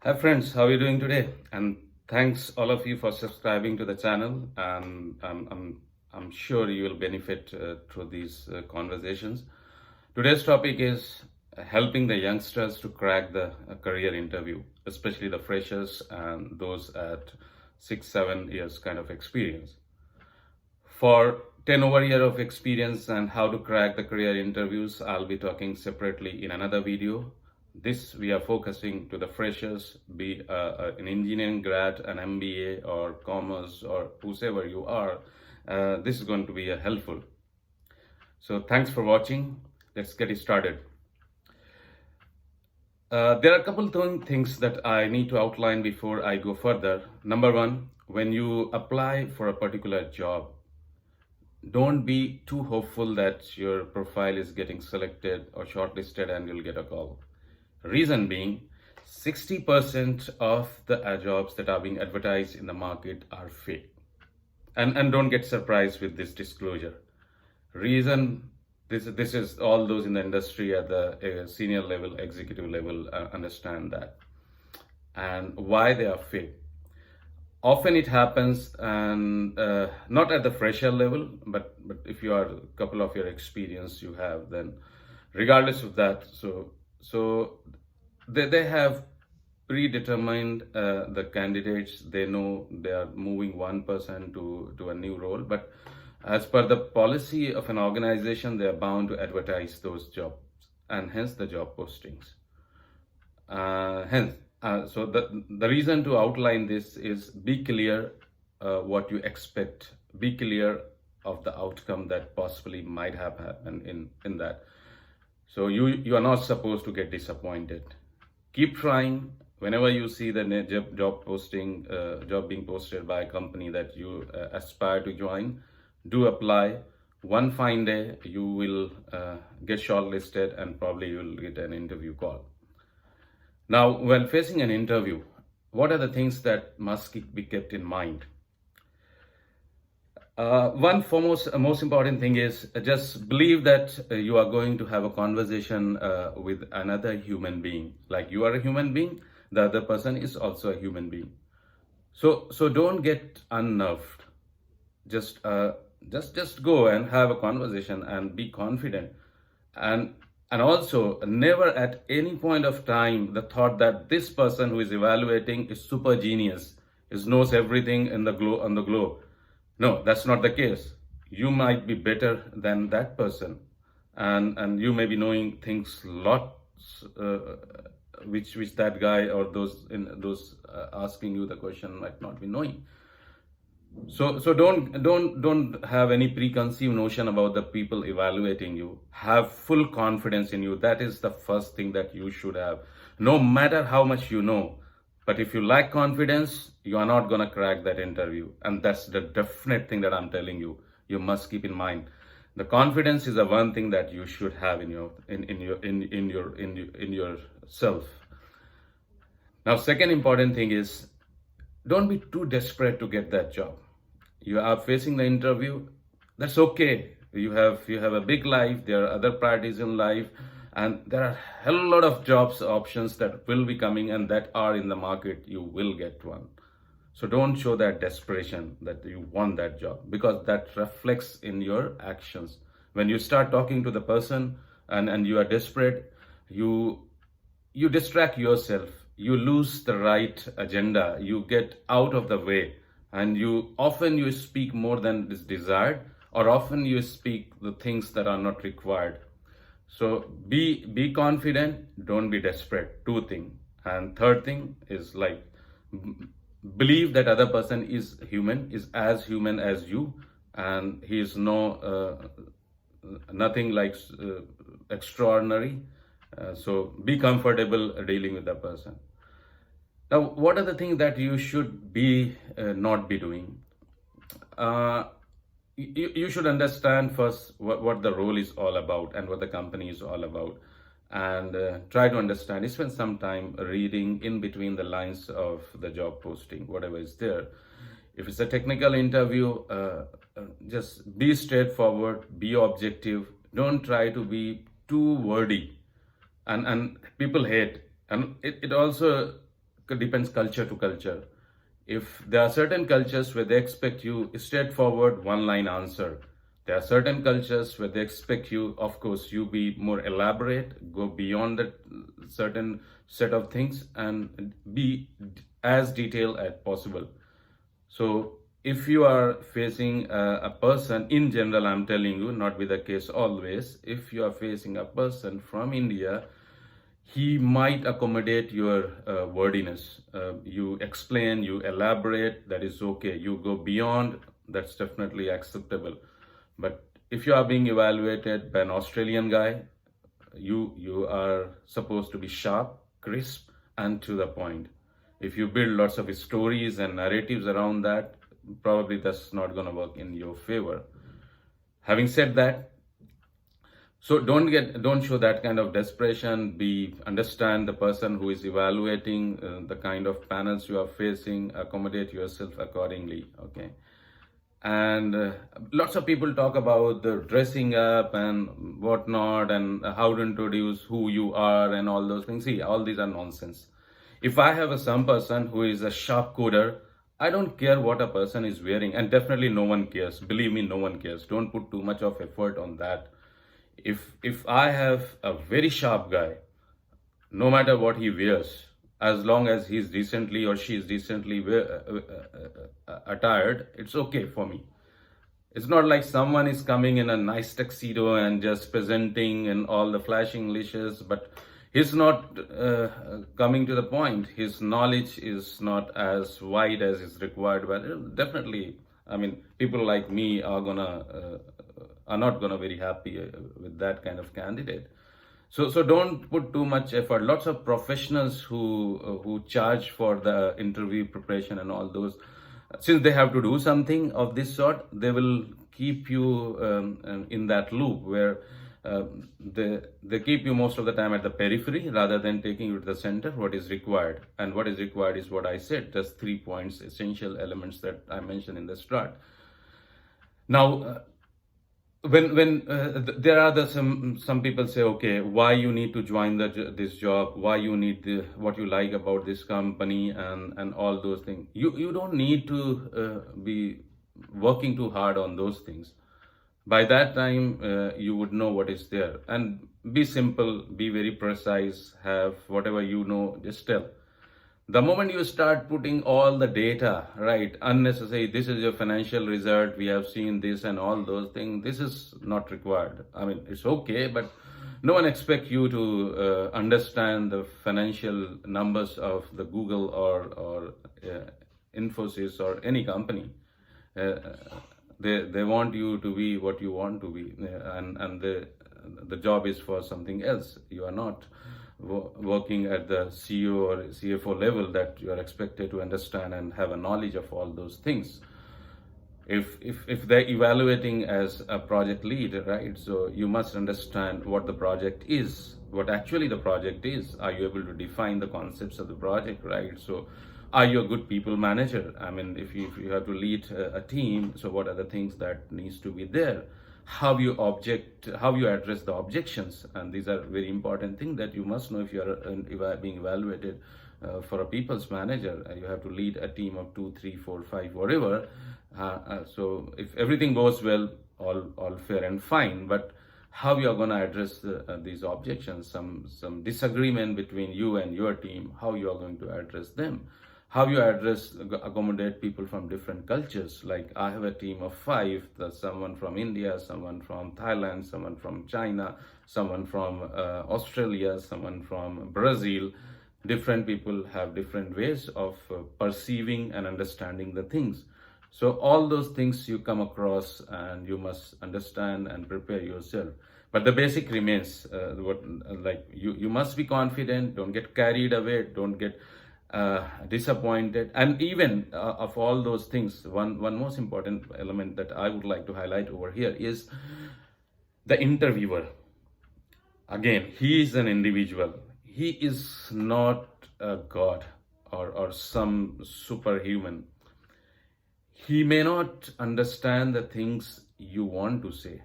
Hi friends, how are you doing today? And thanks all of you for subscribing to the channel. And I'm sure you will benefit through these conversations. Today's topic is helping the youngsters to crack the career interview, especially the freshers and those at 6, 7 years kind of experience. For 10 over year of experience and how to crack the career interviews, I'll be talking separately in another video. This we are focusing to the freshers, be an engineering grad, an MBA or commerce or whoever you are. This is going to be helpful. So thanks for watching. Let's get it started. There are a couple of things that I need to outline before I go further. Number one, when you apply for a particular job, don't be too hopeful that your profile is getting selected or shortlisted and you'll get a call. Reason being, 60% of the jobs that are being advertised in the market are fake. And don't get surprised with this disclosure. Reason, this is all those in the industry at the senior level, executive level understand that. And why they are fake. Often it happens, and not at the fresher level, but if you are a couple of your experience you have, then regardless of that, so they have predetermined the candidates. They know they are moving one person to a new role, but as per the policy of an organization, they are bound to advertise those jobs, and hence the job postings. So the reason to outline this is be clear what you expect. Be clear of the outcome that possibly might have happened in that. So you are not supposed to get disappointed. Keep trying. Whenever you see the job posting, job being posted by a company that you aspire to join, do apply. One fine day you will get shortlisted and probably you will get an interview call. Now, when facing an interview, what are the things that must be kept in mind? One foremost, most important thing is just believe that you are going to have a conversation with another human being. Like you are a human being, the other person is also a human being. So don't get unnerved. Just go and have a conversation and be confident. And also never at any point of time the thought that this person who is evaluating is super genius, is knows everything in the on the globe. No, that's not the case. You might be better than that person, and you may be knowing things lots which that guy or those asking you the question might not be knowing. So don't have any preconceived notion about the people evaluating you. Have full confidence in you. That is the first thing that you should have. No matter how much you know, but if you lack confidence, you are not gonna crack that interview. And that's the definite thing that I'm telling you. You must keep in mind. The confidence is the one thing that you should have in yourself. Now, second important thing is don't be too desperate to get that job. You are facing the interview, that's okay. You have a big life, there are other priorities in life, and there are a hell lot of jobs options that will be coming and that are in the market. You will get one. So don't show that desperation that you want that job, because that reflects in your actions. When you start talking to the person and you are desperate, you distract yourself, you lose the right agenda, you get out of the way, and you speak more than is desired, or often you speak the things that are not required. So be confident, don't be desperate. Two thing. And third thing is like believe that other person is as human as you, and he is nothing like extraordinary. So be comfortable dealing with that person. Now, what are the things that you should be not be doing? You should understand first what the role is all about and what the company is all about, and try to understand. Spend some time reading in between the lines of the job posting, whatever is there. If it's a technical interview, just be straightforward, be objective. Don't try to be too wordy, and people hate. And it also depends culture to culture. If there are certain cultures where they expect you straightforward one line answer, there are certain cultures where they expect you, of course, you be more elaborate, go beyond that certain set of things, and be as detailed as possible. So if you are facing a person, in general, I'm telling you, not be the case always, if you are facing a person from India, he might accommodate your wordiness. You explain, you elaborate, that is okay. You go beyond, that's definitely acceptable. But if you are being evaluated by an Australian guy, you are supposed to be sharp, crisp, and to the point. If you build lots of stories and narratives around that, probably that's not going to work in your favor. Having said that, so don't show that kind of desperation. Understand the person who is evaluating, the kind of panels you are facing, accommodate yourself accordingly. Okay. And lots of people talk about the dressing up and whatnot, and how to introduce who you are and all those things. See, all these are nonsense. If I have some person who is a sharp coder, I don't care what a person is wearing, and definitely no one cares. Believe me, no one cares. Don't put too much of effort on that. If I have a very sharp guy, no matter what he wears, as long as he's decently or she's decently attired, it's okay for me. It's not like someone is coming in a nice tuxedo and just presenting and all the flashing lashes, but he's not coming to the point. His knowledge is not as wide as is required. But definitely, I mean, people like me are not gonna very happy with that kind of candidate. So don't put too much effort. Lots of professionals who charge for the interview preparation and all those, since they have to do something of this sort, they will keep you in that loop where they keep you most of the time at the periphery rather than taking you to the center. What is required, and what is required is what I said, just 3 points, essential elements that I mentioned in the start. Now, when there are some people say, okay, why you need to join this job, why you need what you like about this company, and all those things. You don't need to be working too hard on those things. By that time, you would know what is there, and be simple, be very precise, have whatever you know, just tell. The moment you start putting all the data, right, unnecessary, this is your financial result, we have seen this and all those things, this is not required. I mean, it's okay, but no one expects you to understand the financial numbers of the Google or Infosys or any company. They want you to be what you want to be, and the job is for something else. You are not working at the CEO or CFO level that you are expected to understand and have a knowledge of all those things. If they're evaluating as a project lead, right, so you must understand what the project is, what actually the project is. Are you able to define the concepts of the project, right? So are you a good people manager? I mean, if you have to lead a team, so what are the things that needs to be there? How you address the objections, and these are very important things that you must know if you are being evaluated for a people's manager. You have to lead a team of 2, 3, 4, 5, whatever. So if everything goes well, all fair and fine, but how you are going to address these objections, some disagreement between you and your team, how you are going to address them, how you accommodate people from different cultures. Like I have a team of 5, someone from India, someone from Thailand, someone from China, someone from Australia, someone from Brazil. Different people have different ways of perceiving and understanding the things. So all those things you come across, and you must understand and prepare yourself. But the basic remains, you must be confident, don't get carried away, don't get disappointed. And even of all those things, one most important element that I would like to highlight over here is the interviewer. Again, he is an individual. He is not a god or some superhuman. He may not understand the things you want to say.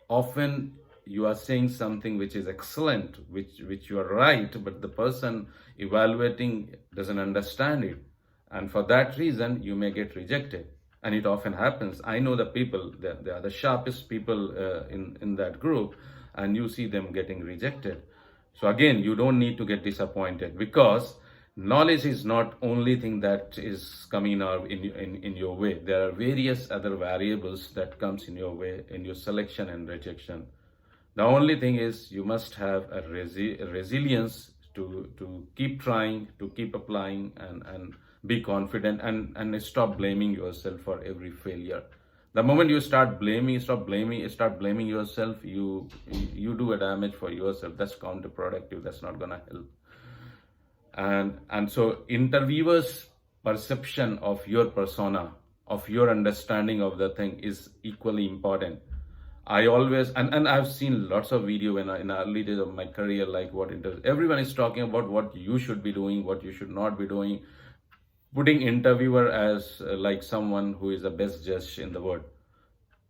Often you are saying something which is excellent, which you are right, but the person evaluating doesn't understand it, and for that reason you may get rejected. And it often happens. I know the people, they are the sharpest people in that group, and you see them getting rejected. So again, you don't need to get disappointed, because knowledge is not only thing that is coming in your way. There are various other variables that comes in your way in your selection and rejection. The only thing is you must have a resilience to keep trying, to keep applying, and be confident, and stop blaming yourself for every failure. The moment you start blaming yourself, you do a damage for yourself. That's counterproductive. That's not gonna help. And so interviewers' perception of your persona, of your understanding of the thing, is equally important. I always, and I've seen lots of video in early days of my career, like everyone is talking about what you should be doing, what you should not be doing, putting interviewer as like someone who is the best judge in the world.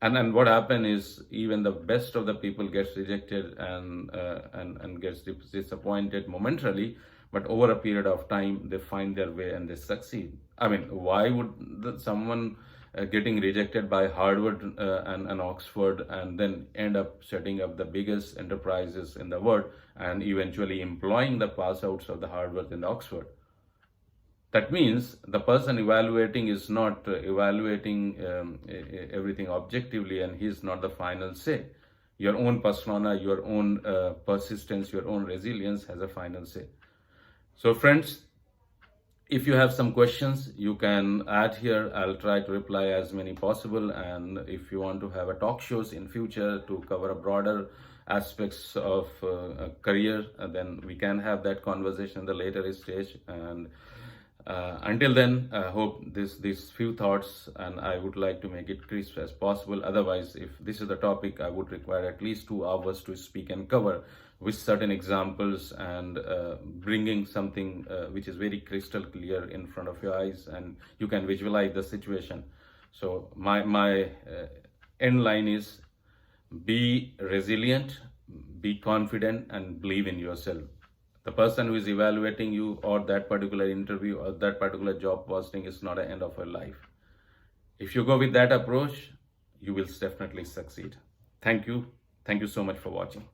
And what happened is, even the best of the people gets rejected and gets disappointed momentarily, but over a period of time they find their way and they succeed. I mean, why would someone getting rejected by Harvard and Oxford, and then end up setting up the biggest enterprises in the world and eventually employing the pass outs of the Harvard and Oxford? That means the person evaluating is not evaluating everything objectively, and he's not the final say. Your own persona, your own persistence, your own resilience has a final say. So friends, if you have some questions, you can add here. I'll try to reply as many possible. And if you want to have a talk shows in future to cover a broader aspects of career, then we can have that conversation at the later stage. And until then, I hope these few thoughts, and I would like to make it crisp as possible. Otherwise, if this is the topic, I would require at least 2 hours to speak and cover with certain examples, and bringing something which is very crystal clear in front of your eyes, and you can visualize the situation. So my end line is: be resilient, be confident, and believe in yourself. The person who is evaluating you, or that particular interview, or that particular job posting, is not the end of your life. If you go with that approach, you will definitely succeed. Thank you. Thank you so much for watching.